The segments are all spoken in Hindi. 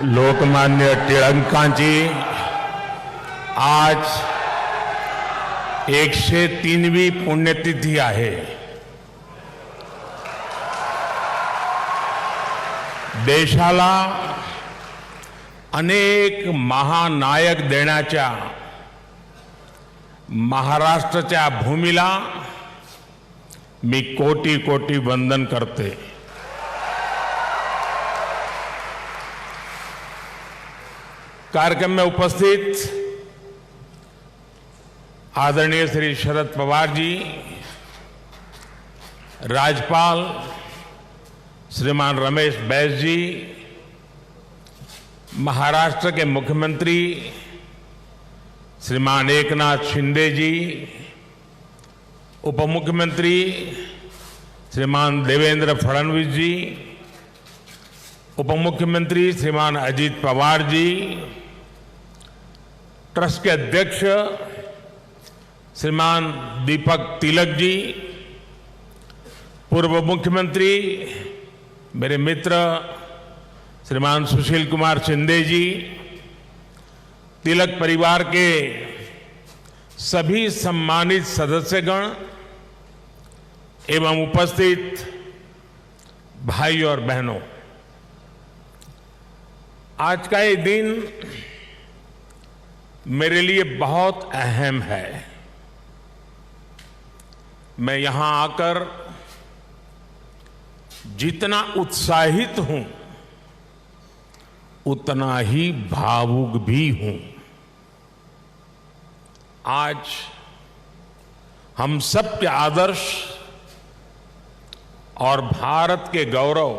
लोकमान्य टिळकांची आज 103वी पुण्यतिथी आहे. देशाला अनेक महानायक देण्याच्या महाराष्ट्राच्या भूमीला मी कोटी कोटी वंदन करते. कार्यक्रम में उपस्थित आदरणीय श्री शरद पवार जी, राज्यपाल श्रीमान रमेश बैस जी, महाराष्ट्र के मुख्यमंत्री श्रीमान एकनाथ शिंदे जी, उप मुख्यमंत्री श्रीमान देवेंद्र फडणवीस जी, उप मुख्यमंत्री श्रीमान अजीत पवार जी, ट्रस्ट के अध्यक्ष श्रीमान दीपक तिलक जी, पूर्व मुख्यमंत्री मेरे मित्र श्रीमान सुशील कुमार शिंदे जी, तिलक परिवार के सभी सम्मानित सदस्यगण एवं उपस्थित भाई और बहनों, आज का ये दिन मेरे लिए बहुत अहम है. मैं यहां आकर जितना उत्साहित हूं उतना ही भावुक भी हूं. आज हम सब के आदर्श और भारत के गौरव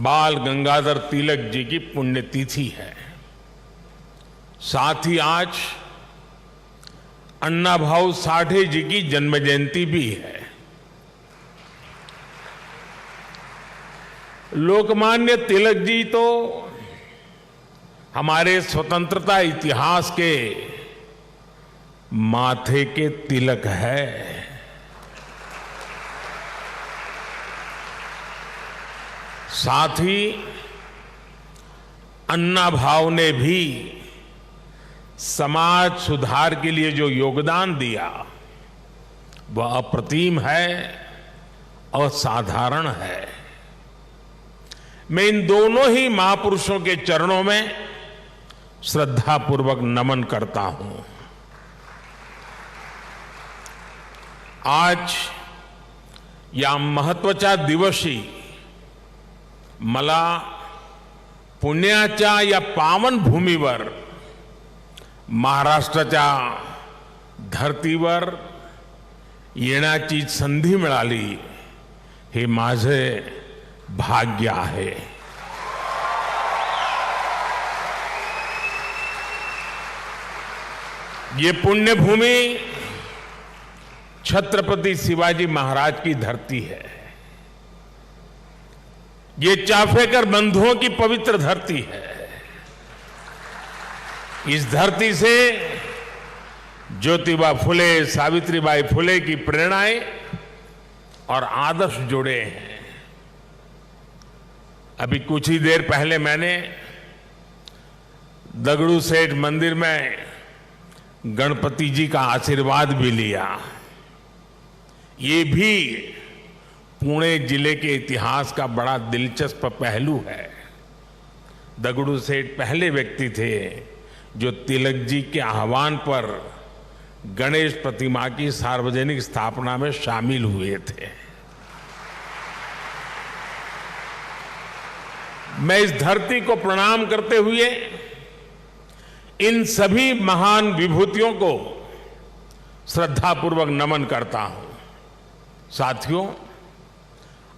बाल गंगाधर तिलक जी की पुण्यतिथि है. साथ ही आज अन्ना भाऊ साठे जी की जन्म जयंती भी है. लोकमान्य तिलक जी तो हमारे स्वतंत्रता इतिहास के माथे के तिलक है. साथ ही अन्ना भाऊ ने भी समाज सुधार के लिए जो योगदान दिया वह अप्रतिम है, असाधारण है. मैं इन दोनों ही महापुरुषों के चरणों में श्रद्धापूर्वक नमन करता हूं. आज या महत्वाचा दिवशी मला पुण्याच्या या पावन भूमीवर महाराष्ट्राच्या धर्तीवर येण्याची संधी मिळाली हे माझे भाग्य आहे. ये पुण्यभूमि छत्रपति शिवाजी महाराज की धरती है. ये चाफेकर बंधुओं की पवित्र धरती है. इस धरती से ज्योतिबा फुले, सावित्रीबाई फुले की प्रेरणाएं और आदर्श जुड़े हैं. अभी कुछ ही देर पहले मैंने दगड़ू सेठ मंदिर में गणपति जी का आशीर्वाद भी लिया. ये भी पुणे जिले के इतिहास का बड़ा दिलचस्प पहलू है. दगड़ू सेठ पहले व्यक्ति थे जो तिलक जी के आह्वान पर गणेश प्रतिमा की सार्वजनिक स्थापना में शामिल हुए थे. मैं इस धरती को प्रणाम करते हुए इन सभी महान विभूतियों को श्रद्धापूर्वक नमन करता हूं. साथियों,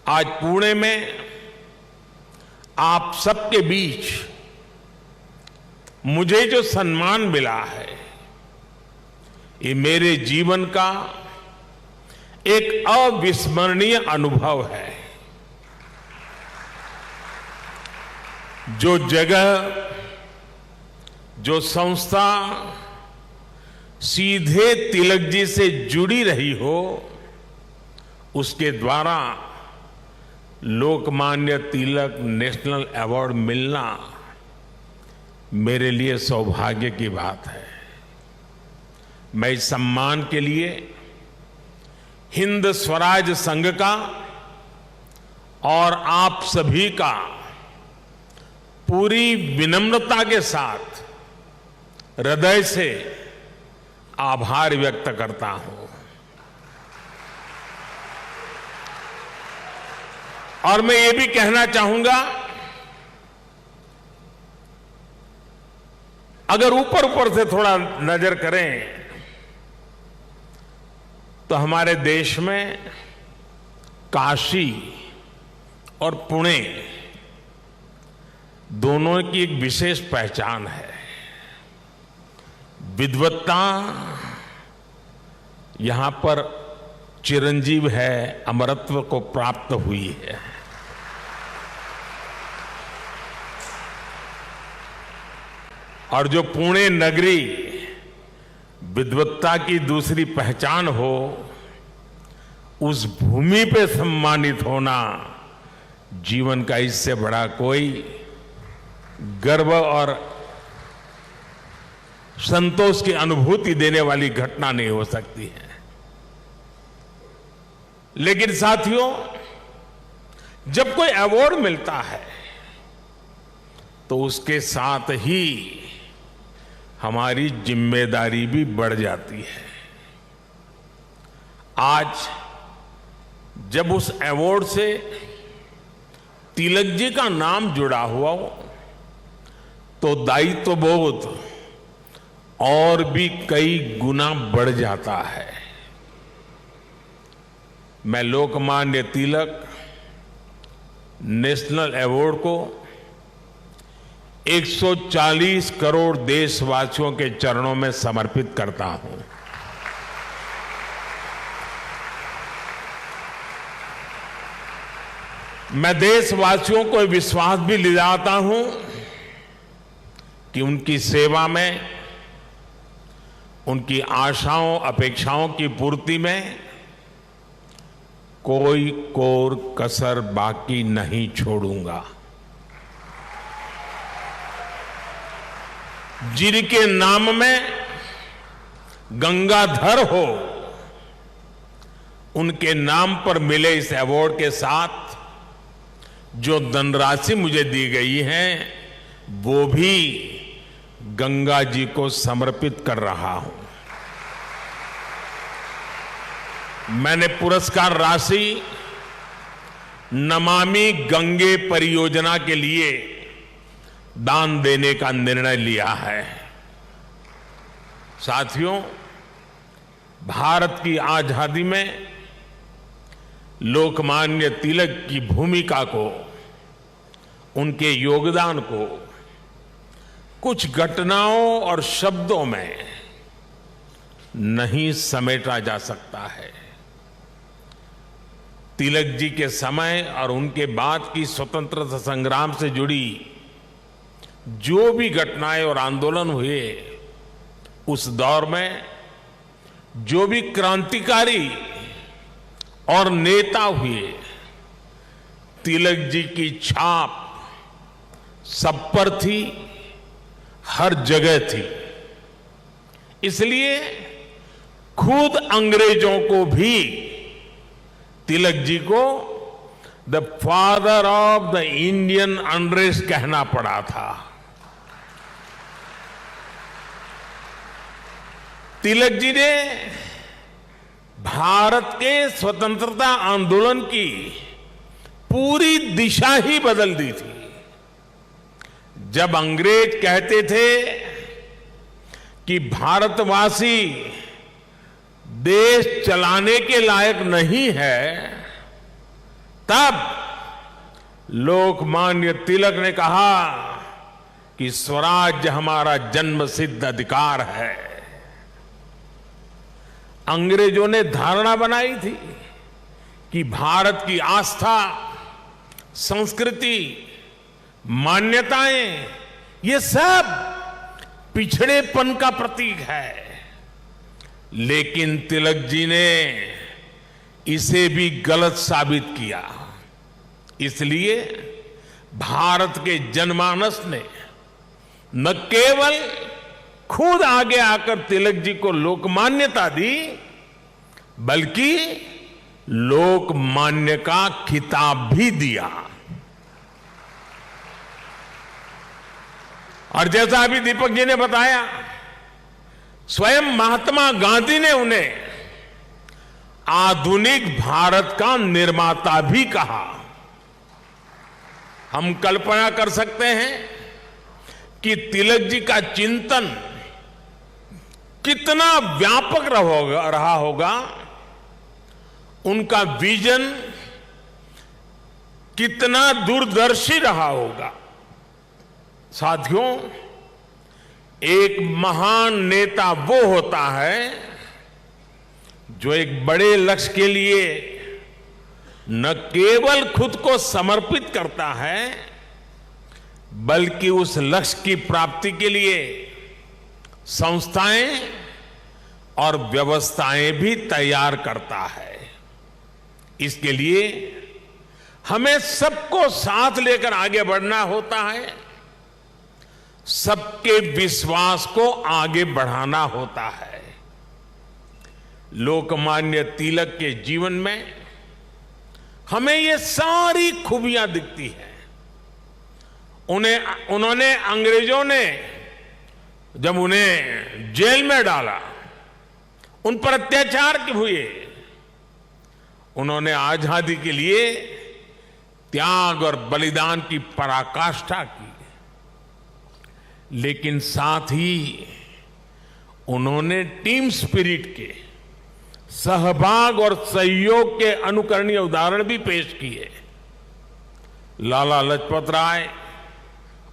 आज पुणे में आप सबके बीच मुझे जो सम्मान मिला है ये मेरे जीवन का एक अविस्मरणीय अनुभव है. जो जगह, जो संस्था सीधे तिलक जी से जुड़ी रही हो, उसके द्वारा लोकमान्य तिलक नेशनल अवार्ड मिलना मेरे लिए सौभाग्य की बात है। मैं इस सम्मान के लिए हिंद स्वराज संघ का और आप सभी का पूरी विनम्रता के साथ हृदय से आभार व्यक्त करता हूं। और मैं ये भी कहना चाहूंगा, अगर ऊपर ऊपर से थोड़ा नजर करें तो हमारे देश में काशी और पुणे दोनों की एक विशेष पहचान है। विद्वत्ता यहां पर चिरंजीव है, अमरत्व को प्राप्त हुई है। और जो पुणे नगरी विद्वत्ता की दूसरी पहचान हो, उस भूमि पे सम्मानित होना जीवन का इससे बड़ा कोई गर्व और संतोष की अनुभूति देने वाली घटना नहीं हो सकती है। लेकिन साथियों, जब कोई अवार्ड मिलता है तो उसके साथ ही हमारी जिम्मेदारी भी बढ़ जाती है। आज जब उस अवार्ड से तिलक जी का नाम जुड़ा हुआ हो तो दायित्व बोध और भी कई गुना बढ़ जाता है। मैं लोकमान्य तिलक नेशनल अवार्ड को 140 करोड़ देशवासियों के चरणों में समर्पित करता हूं। मैं देशवासियों को विश्वास भी दिलाता हूं कि उनकी सेवा में, उनकी आशाओं अपेक्षाओं की पूर्ति में कोई कोर कसर बाकी नहीं छोड़ूंगा। जिनके नाम में गंगाधर हो, उनके नाम पर मिले इस अवार्ड के साथ जो धनराशि मुझे दी गई है वो भी गंगा जी को समर्पित कर रहा हूं। मैंने पुरस्कार राशि नमामि गंगे परियोजना के लिए दान देने का निर्णय लिया है। साथियों, भारत की आजादी में लोकमान्य तिलक की भूमिका को, उनके योगदान को कुछ घटनाओं और शब्दों में नहीं समेटा जा सकता है। तिलक जी के समय और उनके बाद की स्वतंत्रता संग्राम से जुड़ी जो भी घटनाएं और आंदोलन हुए, उस दौर में जो भी क्रांतिकारी और नेता हुए, तिलक जी की छाप सब पर थी, हर जगह थी। इसलिए खुद अंग्रेजों को भी तिलक जी को the father of the Indian unrest कहना पड़ा था। तिलक जी ने भारत के स्वतंत्रता आंदोलन की पूरी दिशा ही बदल दी थी। जब अंग्रेज कहते थे कि भारतवासी देश चलाने के लायक नहीं है, तब लोकमान्य तिलक ने कहा कि स्वराज्य हमारा जन्मसिद्ध अधिकार है। अंग्रेजों ने धारणा बनाई थी कि भारत की आस्था, संस्कृति, मान्यताएं, ये सब पिछड़ेपन का प्रतीक है। लेकिन तिलक जी ने इसे भी गलत साबित किया। इसलिए भारत के जनमानस ने न केवल खुद आगे आकर तिलक जी को लोकमान्यता दी, बल्कि लोकमान्य का खिताब भी दिया। और जैसा अभी दीपक जी ने बताया, स्वयं महात्मा गांधी ने उन्हें आधुनिक भारत का निर्माता भी कहा। हम कल्पना कर सकते हैं कि तिलक जी का चिंतन कितना व्यापक रहा होगा, उनका विजन कितना दूरदर्शी रहा होगा। साथियों, एक महान नेता वो होता है जो एक बड़े लक्ष्य के लिए न केवल खुद को समर्पित करता है, बल्कि उस लक्ष्य की प्राप्ति के लिए संस्थाएं और व्यवस्थाएं भी तैयार करता है। इसके लिए हमें सबको साथ लेकर आगे बढ़ना होता है, सबके विश्वास को आगे बढ़ाना होता है। लोकमान्य तिलक के जीवन में हमें ये सारी खूबियां दिखती हैं। उन्होंने अंग्रेजों ने जब उन्हें जेल में डाला, उन पर अत्याचार हुए, उन्होंने आजादी के लिए त्याग और बलिदान की पराकाष्ठा की, लेकिन साथ ही उन्होंने टीम स्पिरिट के, सहभाग और सहयोग के अनुकरणीय उदाहरण भी पेश किए। लाला लाजपत राय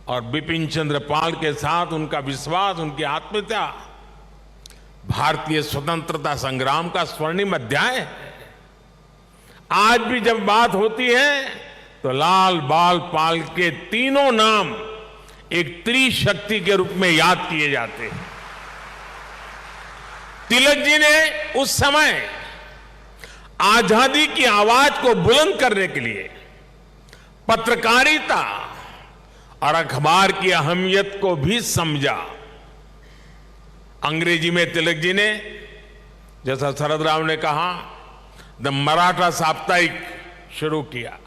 और बिपिन चंद्र पाल के साथ उनका विश्वास, उनकी आत्मीयता भारतीय स्वतंत्रता संग्राम का स्वर्णिम अध्याय है। आज भी जब बात होती है तो लाल बाल पाल के तीनों नाम एक त्रिशक्ति के रूप में याद किए जाते हैं। तिलक जी ने उस समय आजादी की आवाज को बुलंद करने के लिए पत्रकारिता और अखबार की अहमियत को भी समझा। अंग्रेजी में तिलक जी ने, जैसा शरद राव ने कहा, द मराठा साप्ताहिक शुरू किया।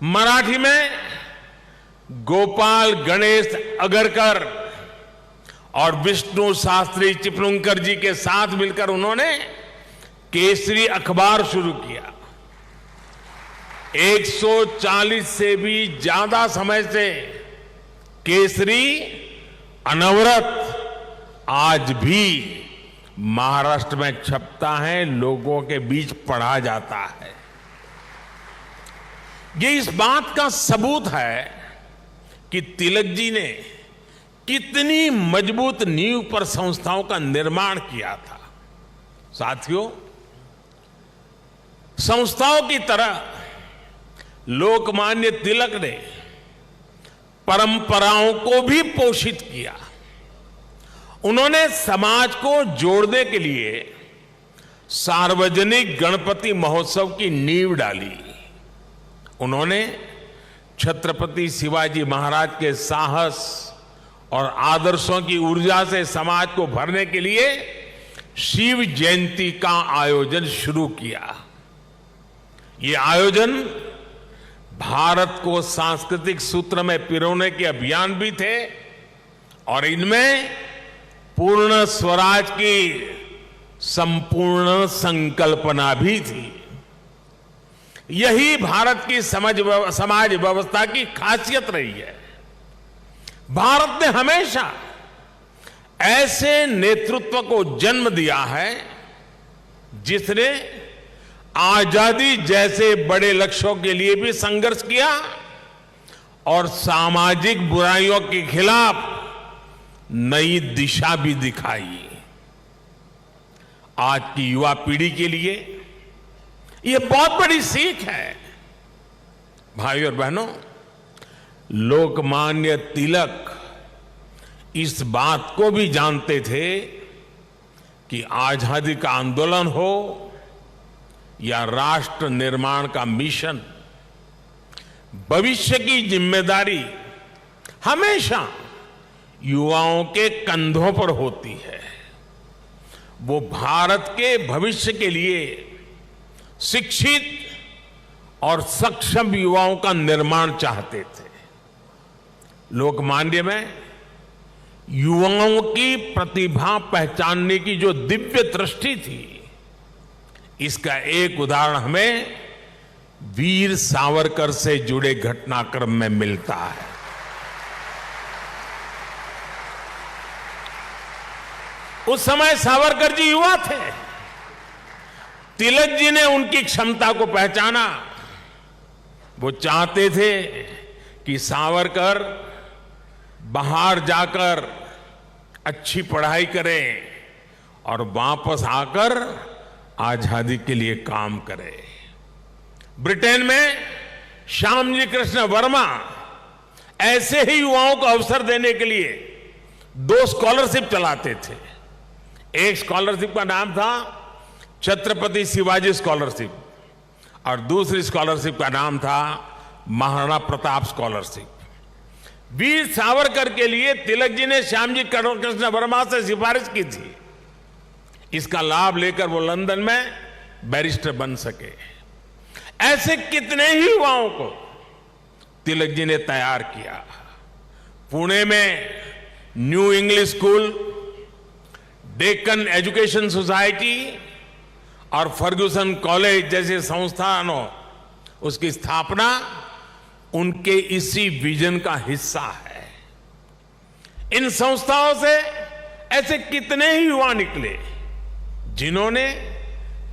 मराठी में गोपाल गणेश अगरकर और विष्णु शास्त्री चिपलुंकर जी के साथ मिलकर उन्होंने केसरी अखबार शुरू किया। 140 से भी ज्यादा समय से केसरी अनवरत आज भी महाराष्ट्र में छपता है, लोगों के बीच पढ़ा जाता है। ये इस बात का सबूत है कि तिलक जी ने कितनी मजबूत नींव पर संस्थाओं का निर्माण किया था। साथियों, संस्थाओं की तरह लोकमान्य तिलक ने परंपराओं को भी पोषित किया। उन्होंने समाज को जोड़ने के लिए सार्वजनिक गणपति महोत्सव की नींव डाली। उन्होंने छत्रपति शिवाजी महाराज के साहस और आदर्शों की ऊर्जा से समाज को भरने के लिए शिव जयंती का आयोजन शुरू किया। ये आयोजन भारत को सांस्कृतिक सूत्र में पिरोने के अभियान भी थे और इनमें पूर्ण स्वराज की संपूर्ण संकल्पना भी थी। यही भारत की समाज व्यवस्था की खासियत रही है। भारत ने हमेशा ऐसे नेतृत्व को जन्म दिया है जिसने आजादी जैसे बड़े लक्ष्यों के लिए भी संघर्ष किया और सामाजिक बुराइयों के खिलाफ नई दिशा भी दिखाई। आज की युवा पीढ़ी के लिए यह बहुत बड़ी सीख है। भाइयों और बहनों, लोकमान्य तिलक इस बात को भी जानते थे कि आजादी का आंदोलन हो या राष्ट्र निर्माण का मिशन, भविष्य की जिम्मेदारी हमेशा युवाओं के कंधों पर होती है। वो भारत के भविष्य के लिए शिक्षित और सक्षम युवाओं का निर्माण चाहते थे। लोकमान्य में युवाओं की प्रतिभा पहचानने की जो दिव्य दृष्टि थी, इसका एक उदाहरण हमें वीर सावरकर से जुड़े घटनाक्रम में मिलता है। उस समय सावरकर जी युवा थे। तिलक जी ने उनकी क्षमता को पहचाना। वो चाहते थे कि सावरकर बाहर जाकर अच्छी पढ़ाई करें और वापस आकर आजादी के लिए काम करें। ब्रिटेन में श्यामजी कृष्ण वर्मा ऐसे ही युवाओं को अवसर देने के लिए 2 स्कॉलरशिप चलाते थे। एक स्कॉलरशिप का नाम था छत्रपति शिवाजी स्कॉलरशिप और दूसरी स्कॉलरशिप का नाम था महाराणा प्रताप स्कॉलरशिप। वीर सावरकर के लिए तिलक जी ने श्यामजी कृष्ण वर्मा से सिफारिश की थी। इसका लाभ लेकर वो लंदन में बैरिस्टर बन सके। ऐसे कितने ही युवाओं को तिलक जी ने तैयार किया। पुणे में new English school, Deccan education society और फर्ग्यूसन कॉलेज जैसे संस्थानों, उसकी स्थापना उनके इसी विजन का हिस्सा है। इन संस्थाओं से ऐसे कितने ही युवा निकले जिन्होंने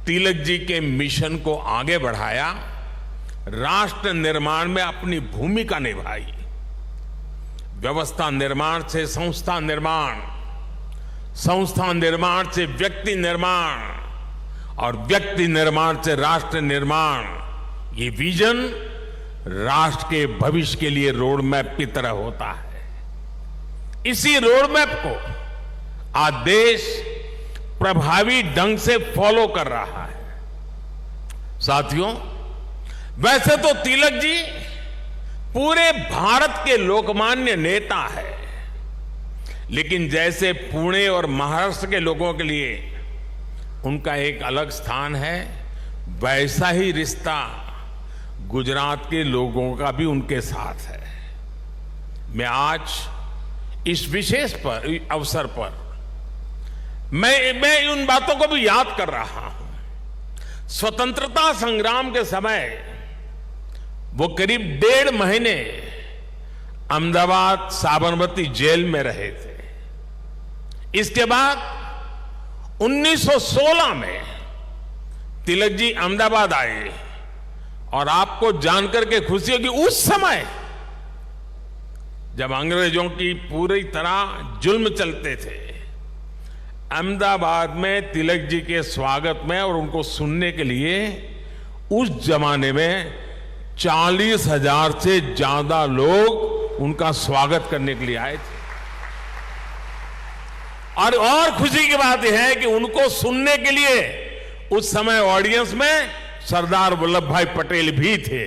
तिलक जी के मिशन को आगे बढ़ाया, राष्ट्र निर्माण में अपनी भूमिका निभाई। व्यवस्था निर्माण से संस्था निर्माण, संस्था निर्माण से व्यक्ति निर्माण और व्यक्ति निर्माण से राष्ट्र निर्माण, ये विजन राष्ट्र के भविष्य के लिए रोड मैप की तरह होता है। इसी रोड मैप को आज देश प्रभावी ढंग से फॉलो कर रहा है। साथियों, वैसे तो तिलक जी पूरे भारत के लोकमान्य नेता है, लेकिन जैसे पुणे और महाराष्ट्र के लोगों के लिए उनका एक अलग स्थान है, वैसा ही रिश्ता गुजरात के लोगों का भी उनके साथ है। मैं आज इस विशेष अवसर पर मैं उन बातों को भी याद कर रहा हूं। स्वतंत्रता संग्राम के समय वो करीब 1.5 महीने अहमदाबाद साबरमती जेल में रहे थे। इसके बाद 1916 में तिलक जी अहमदाबाद आए और आपको जानकर के खुशी होगी, उस समय जब अंग्रेजों की पूरी तरह जुल्म चलते थे, अहमदाबाद में तिलक जी के स्वागत में और उनको सुनने के लिए उस जमाने में 40,000 से ज्यादा लोग उनका स्वागत करने के लिए आए थे। और खुशी की बात यह है कि उनको सुनने के लिए उस समय ऑडियंस में सरदार वल्लभ भाई पटेल भी थे।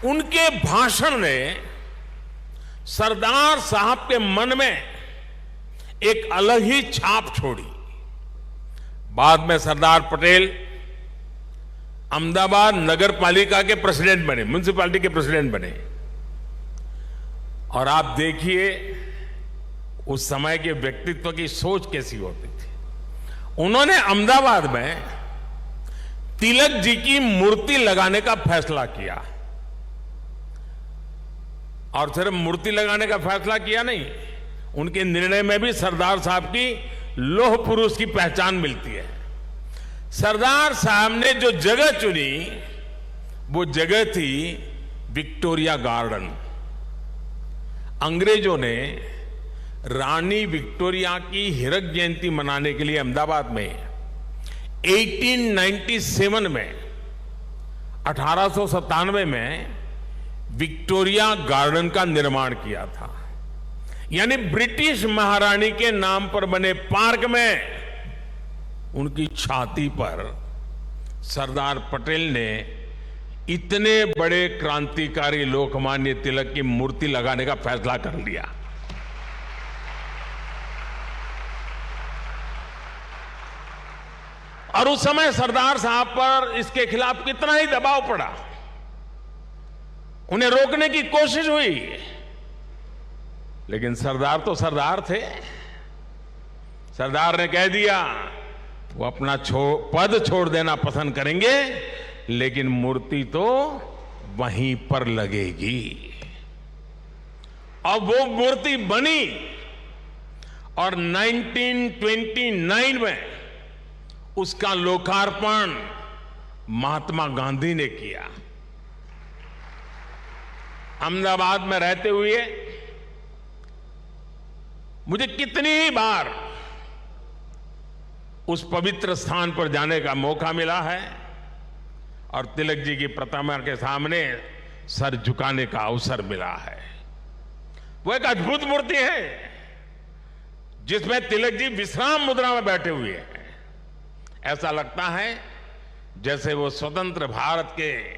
उनके भाषण ने सरदार साहब के मन में एक अलग ही छाप छोड़ी। बाद में सरदार पटेल अहमदाबाद नगर पालिका के प्रेसिडेंट बने, म्युनिसिपैलिटी के प्रेसिडेंट बने। और आप देखिए उस समय के व्यक्तित्व की सोच कैसी होती थी। उन्होंने अहमदाबाद में तिलक जी की मूर्ति लगाने का फैसला किया। और सिर्फ मूर्ति लगाने का फैसला किया नहीं, उनके निर्णय में भी सरदार साहब की लौह पुरुष की पहचान मिलती है। सरदार साहब ने जो जगह चुनी वो जगह थी विक्टोरिया गार्डन। अंग्रेजों ने रानी विक्टोरिया की हीरक जयंती मनाने के लिए अहमदाबाद में 1897 में 1897 में विक्टोरिया गार्डन का निर्माण किया था। यानी ब्रिटिश महारानी के नाम पर बने पार्क में उनकी छाती पर सरदार पटेल ने इतने बड़े क्रांतिकारी लोकमान्य तिलक की मूर्ति लगाने का फैसला कर लिया। और उस समय सरदार साहब पर इसके खिलाफ कितना ही दबाव पड़ा, उन्हें रोकने की कोशिश हुई, लेकिन सरदार तो सरदार थे। सरदार ने कह दिया वो अपना पद छोड़ देना पसंद करेंगे, लेकिन मूर्ति तो वहीं पर लगेगी। और वो मूर्ति बनी और 1929 में उसका लोकार्पण महात्मा गांधी ने किया। अहमदाबाद में रहते हुए मुझे कितनी ही बार उस पवित्र स्थान पर जाने का मौका मिला है और तिलक जी की प्रतिमा के सामने सर झुकाने का अवसर मिला है। वो एक अद्भुत मूर्ति है जिसमें तिलक जी विश्राम मुद्रा में बैठे हुए हैं। ऐसा लगता है जैसे वो स्वतंत्र भारत के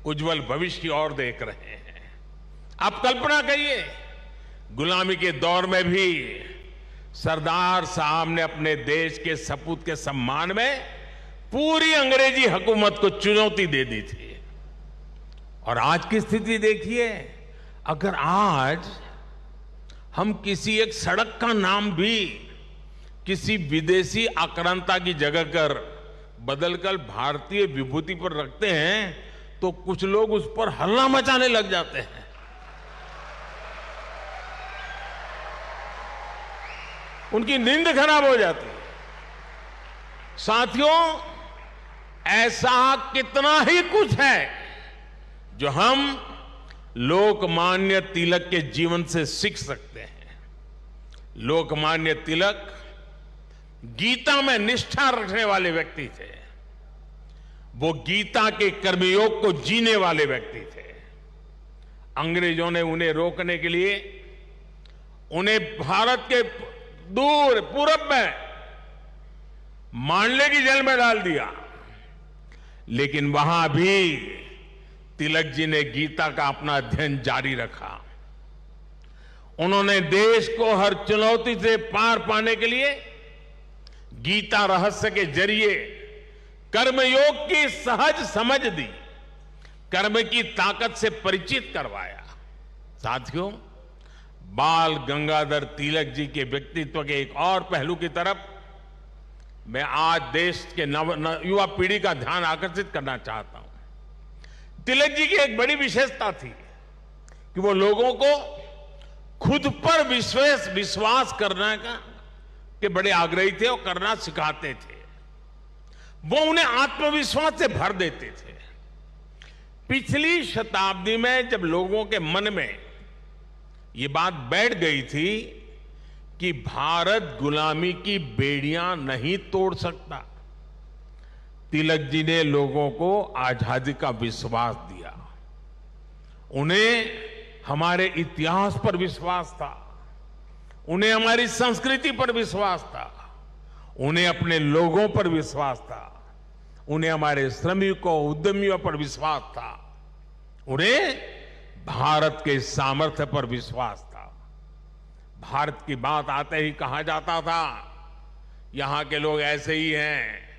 उज्जवल भविष्य की ओर देख रहे हैं। आप कल्पना करिए, गुलामी के दौर में भी सरदार साहब ने अपने देश के सपूत के सम्मान में पूरी अंग्रेजी हुकूमत को चुनौती दे दी थी। और आज की स्थिति देखिए, अगर आज हम किसी एक सड़क का नाम भी किसी विदेशी आक्रांता की जगह कर बदलकर भारतीय विभूति पर रखते हैं तो कुछ लोग उस पर हल्ला मचाने लग जाते हैं। उनकी नींद खराब हो जाती है। साथियों, ऐसा कितना ही कुछ है जो हम लोकमान्य तिलक के जीवन से सीख सकते हैं। लोकमान्य तिलक गीता में निष्ठा रखने वाले व्यक्ति थे। वो गीता के कर्मयोग को जीने वाले व्यक्ति थे। अंग्रेजों ने उन्हें रोकने के लिए उन्हें भारत के दूर पूरब में मांडले की जेल में डाल दिया, लेकिन वहां भी तिलक जी ने गीता का अपना अध्ययन जारी रखा। उन्होंने देश को हर चुनौती से पार पाने के लिए गीता रहस्य के जरिए कर्मयोग की सहज समझ दी, कर्म की ताकत से परिचित करवाया। साथियों, बाल गंगाधर तिलक जी के व्यक्तित्व के एक और पहलू की तरफ मैं आज देश के युवा पीढ़ी का ध्यान आकर्षित करना चाहता हूं। तिलक जी की एक बड़ी विशेषता थी कि वो लोगों को खुद पर विश्वास करने के बड़े आग्रही थे और करना सिखाते थे। वो उन्हें आत्मविश्वास से भर देते थे। पिछली शताब्दी में जब लोगों के मन में ये बात बैठ गई थी कि भारत गुलामी की बेड़ियां नहीं तोड़ सकता, तिलक जी ने लोगों को आजादी का विश्वास दिया। उन्हें हमारे इतिहास पर विश्वास था, उन्हें हमारी संस्कृति पर विश्वास था, उन्हें अपने लोगों पर विश्वास था, उन्हें हमारे श्रमिकों उद्यमियों पर विश्वास था, उन्हें भारत के सामर्थ्य पर विश्वास था। भारत की बात आते ही कहा जाता था यहां के लोग ऐसे ही हैं,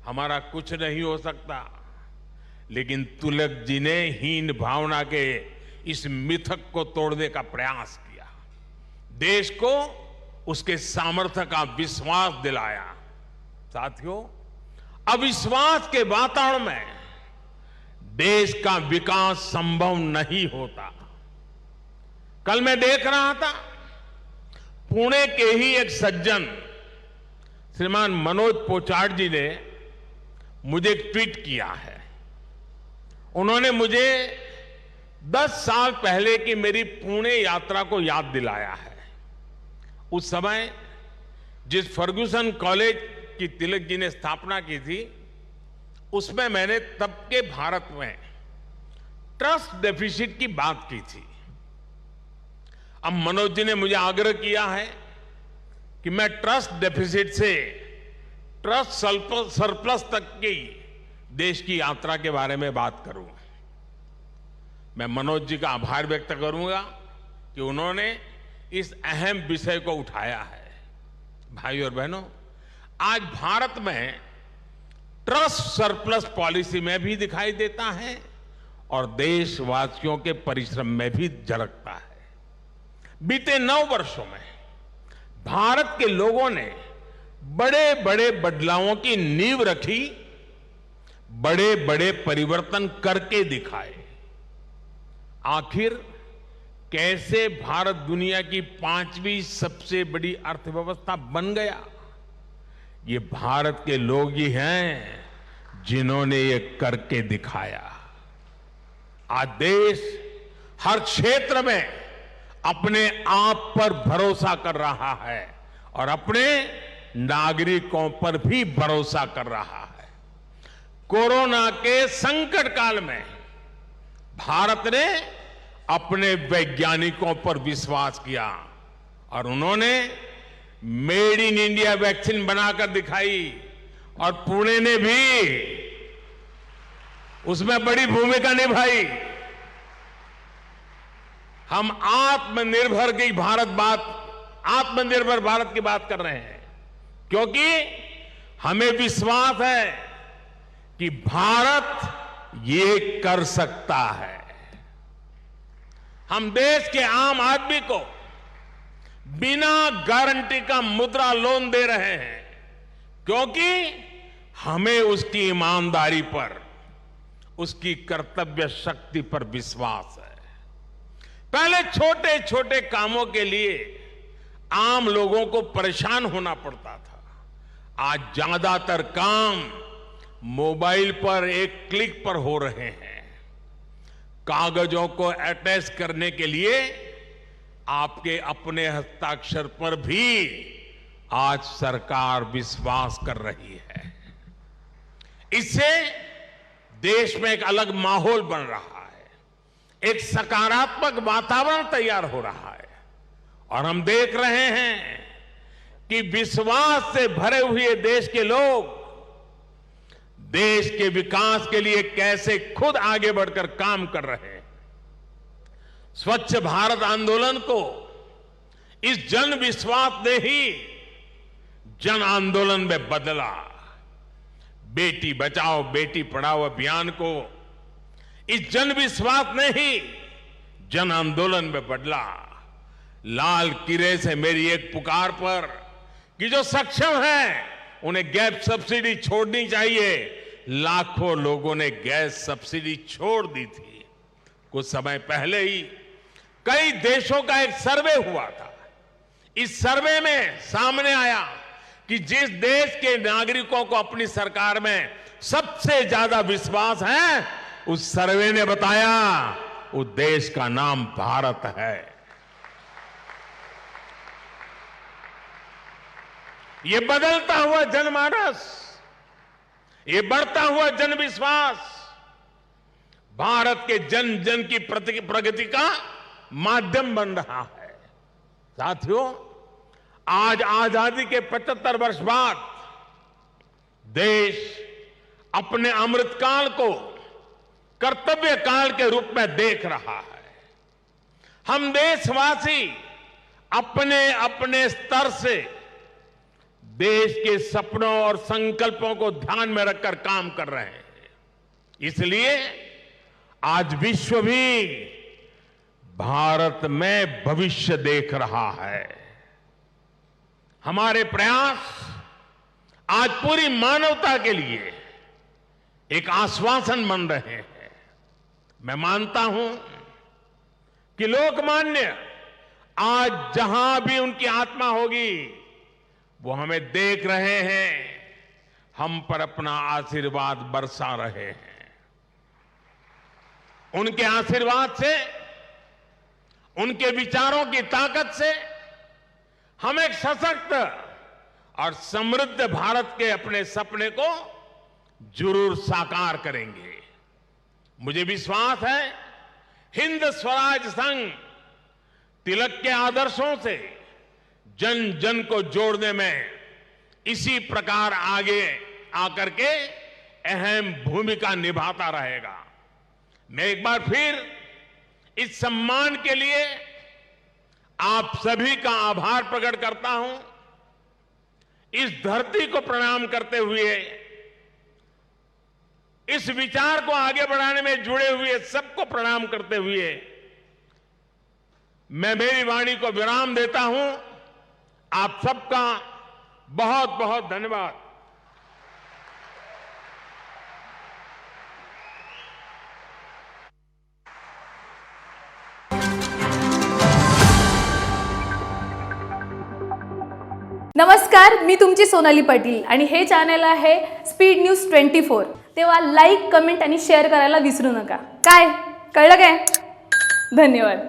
हमारा कुछ नहीं हो सकता। लेकिन तिलक जी ने हीन भावना के इस मिथक को तोड़ने का प्रयास किया, देश को उसके सामर्थ्य का विश्वास दिलाया। साथियों, अविश्वास के वातावरण में देश का विकास संभव नहीं होता। कल मैं देख रहा था, पुणे के ही एक सज्जन श्रीमान मनोज पोचाट जी ने मुझे एक ट्वीट किया है। उन्होंने मुझे 10 साल पहले की मेरी पुणे यात्रा को याद दिलाया है। उस समय जिस फर्ग्यूसन कॉलेज की तिलक जी ने स्थापना की थी, उसमें मैंने तब के भारत में ट्रस्ट डेफिसिट की बात की थी। अब मनोज जी ने मुझे आग्रह किया है कि मैं ट्रस्ट डेफिसिट से ट्रस्ट सरप्लस तक की देश की यात्रा के बारे में बात करूं। मैं मनोज जी का आभार व्यक्त करूंगा कि उन्होंने इस अहम विषय को उठाया है। भाई और बहनों, आज भारत में ट्रस्ट सरप्लस पॉलिसी में भी दिखाई देता है और देशवासियों के परिश्रम में भी झलकता है। बीते 9 वर्षों में भारत के लोगों ने बड़े बड़े बदलावों की नींव रखी, बड़े बड़े परिवर्तन करके दिखाए। आखिर कैसे भारत दुनिया की 5वीं सबसे बड़ी अर्थव्यवस्था बन गया? ये भारत के लोग ही हैं जिन्होंने ये करके दिखाया। आज देश हर क्षेत्र में अपने आप पर भरोसा कर रहा है और अपने नागरिकों पर भी भरोसा कर रहा है। कोरोना के संकट काल में भारत ने अपने वैज्ञानिकों पर विश्वास किया और उन्होंने मेड इन इंडिया वैक्सीन बनाकर दिखाई और पुणे ने भी उसमें बड़ी भूमिका निभाई। हम आत्मनिर्भर भारत की बात कर रहे हैं क्योंकि हमें विश्वास है कि भारत ये कर सकता है। हम देश के आम आदमी को बिना गारंटी का मुद्रा लोन दे रहे हैं क्योंकि हमें उसकी ईमानदारी पर, उसकी कर्तव्य शक्ति पर विश्वास है। पहले छोटे छोटे कामों के लिए आम लोगों को परेशान होना पड़ता था। आज ज्यादातर काम मोबाइल पर एक क्लिक पर हो रहे हैं। कागजों को अटैच करने के लिए आपके अपने हस्ताक्षर पर भी आज सरकार विश्वास कर रही है। इससे देश में एक अलग माहौल बन रहा है, एक सकारात्मक वातावरण तैयार हो रहा है और हम देख रहे हैं कि विश्वास से भरे हुए देश के लोग देश के विकास के लिए कैसे खुद आगे बढ़कर काम कर रहे हैं। स्वच्छ भारत आंदोलन को इस जन विश्वास ने ही जन आंदोलन में बदला। बेटी बचाओ बेटी पढ़ाओ अभियान को इस जन विश्वास ने ही जन आंदोलन में बदला। लाल किले से मेरी एक पुकार पर कि जो सक्षम है उन्हें गैस सब्सिडी छोड़नी चाहिए, लाखों लोगों ने गैस सब्सिडी छोड़ दी थी। कुछ समय पहले ही कई देशों का एक सर्वे हुआ था। इस सर्वे में सामने आया कि जिस देश के नागरिकों को अपनी सरकार में सबसे ज्यादा विश्वास है, उस सर्वे ने बताया उस देश का नाम भारत है। ये बदलता हुआ जनमानस, ये बढ़ता हुआ जनविश्वास भारत के जन जन की प्रगति का माध्यम बन रहा है। साथियों, आज आजादी के 75 वर्ष बाद देश अपने अमृतकाल को कर्तव्य काल के रूप में देख रहा है। हम देशवासी अपने अपने स्तर से देश के सपनों और संकल्पों को ध्यान में रखकर काम कर रहे हैं। इसलिए आज विश्व भी भारत में भविष्य देख रहा है। हमारे प्रयास आज पूरी मानवता के लिए एक आश्वासन बन रहे हैं। मैं मानता हूं कि लोकमान्य आज जहां भी उनकी आत्मा होगी वो हमें देख रहे हैं, हम पर अपना आशीर्वाद बरसा रहे हैं। उनके आशीर्वाद से, उनके विचारों की ताकत से हम एक सशक्त और समृद्ध भारत के अपने सपने को जरूर साकार करेंगे। मुझे विश्वास है हिंद स्वराज संघ तिलक के आदर्शों से जन जन को जोड़ने में इसी प्रकार आगे आकर के अहम भूमिका निभाता रहेगा। मैं एक बार फिर इस सम्मान के लिए आप सभी का आभार प्रकट करता हूं। इस धरती को प्रणाम करते हुए, इस विचार को आगे बढ़ाने में जुड़े हुए सबको प्रणाम करते हुए मैं मेरी वाणी को विराम देता हूं। आप सबका बहुत बहुत धन्यवाद। नमस्कार, मी तुमची सोनाली पाटील आणि हे चॅनल आहे स्पीड न्यूज 24। तेव्हा लाईक, कमेंट आणि शेअर करायला विसरू नका। काय कळलं काय? धन्यवाद।